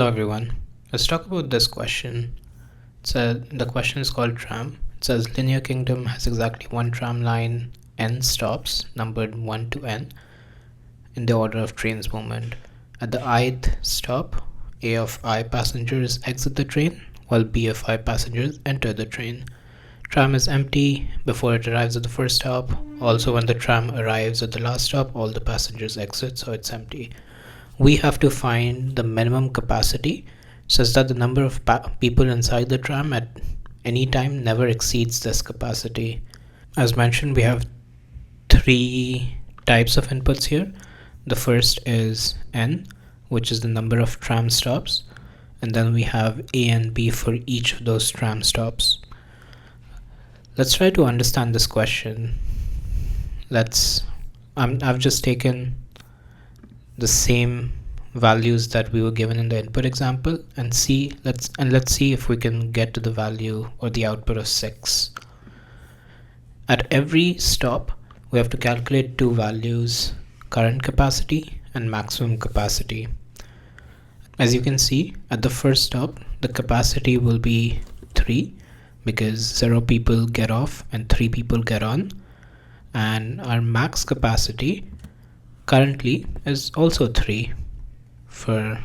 Hello everyone, let's talk about this question. The question is called Tram. It says linear kingdom has exactly one tram line, n stops numbered 1 to n in the order of train's movement. At the ith stop, A of I passengers exit the train while B of I passengers enter the train. Tram is empty before it arrives at the first stop. Also, when the tram arrives at the last stop, all the passengers exit, so it's empty. We have to find the minimum capacity such that the number of people inside the tram at any time never exceeds this capacity. As mentioned, we have three types of inputs here. The first is n, which is the number of tram stops, and then we have a and b for each of those tram stops. Let's try to understand this question. I've just taken the same values that we were given in the input example and let's see if we can get to the value or the output of 6. At every stop, we have to calculate two values, current capacity and maximum capacity. As you can see, at the first stop, the capacity will be 3 because 0 people get off and 3 people get on, and our max capacity currently is also 3. For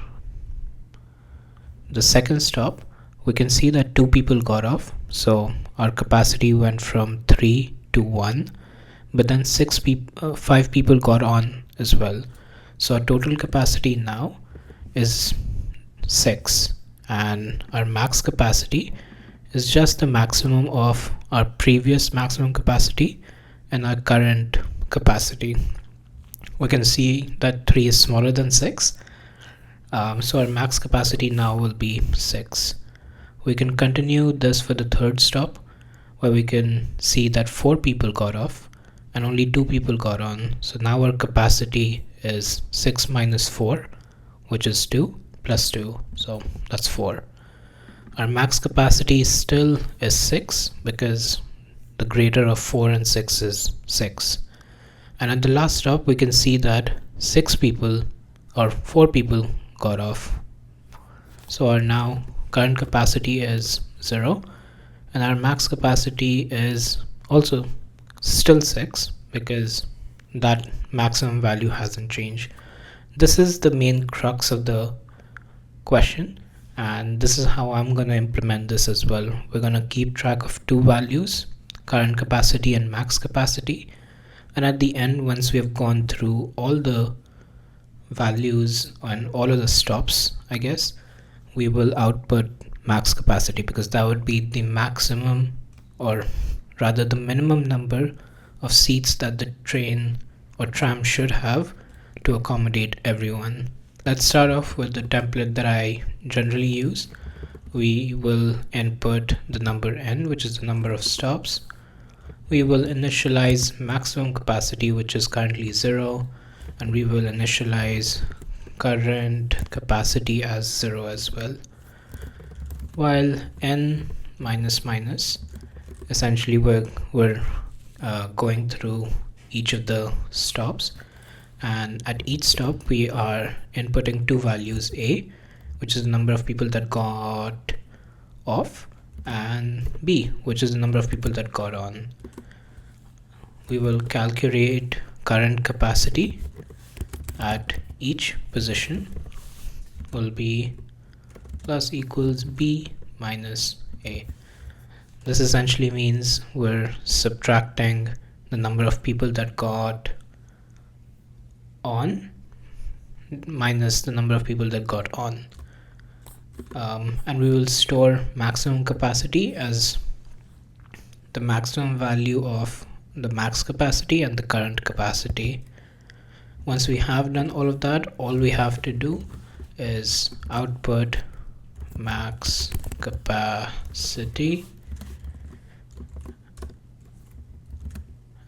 the second stop, we can see that 2 people got off, so our capacity went from 3 to 1, but then 5 people got on as well, so our total capacity now is 6, and our max capacity is just the maximum of our previous maximum capacity and our current capacity. We can see that 3 is smaller than 6, so our max capacity now will be 6. We can continue this for the third stop, where we can see that 4 people got off and only 2 people got on, so now our capacity is 6 minus 4, which is 2, plus 2, so that's 4. Our max capacity still is 6 because the greater of 4 and 6 is 6. And at the last stop, we can see that 4 people got off. So our now current capacity is 0, and our max capacity is also still 6 because that maximum value hasn't changed. This is the main crux of the question, and this is how I'm going to implement this as well. We're going to keep track of two values, current capacity and max capacity, and at the end, once we have gone through all the values and all of the stops, I guess, we will output max capacity, because that would be the maximum, or rather the minimum number of seats that the train or tram should have to accommodate everyone. Let's start off with the template that I generally use. We will input the number n, which is the number of stops. We will initialize maximum capacity, which is currently 0, and we will initialize current capacity as 0 as well. While n minus minus, essentially we're going through each of the stops, and at each stop we are inputting two values, a, which is the number of people that got off, and b, which is the number of people that got on. We will calculate current capacity at each position will be plus equals b minus a. This essentially means we're subtracting the number of people that got on minus the number of people that got on, and we will store maximum capacity as the maximum value of the max capacity and the current capacity. Once we have done all of that, all we have to do is output max capacity,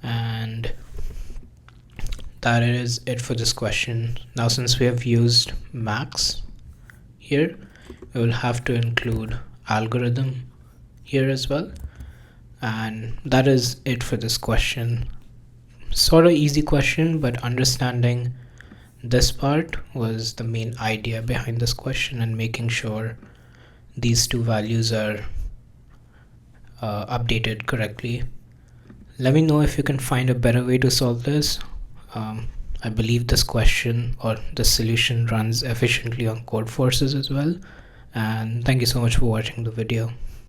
and that is it for this question. Now, since we have used max here, we will have to include algorithm here as well, and that is it for this question. Sort of easy question, but understanding this part was the main idea behind this question, and making sure these two values are updated correctly. Let me know if you can find a better way to solve this. I believe this question or the solution runs efficiently on Codeforces as well. And thank you so much for watching the video.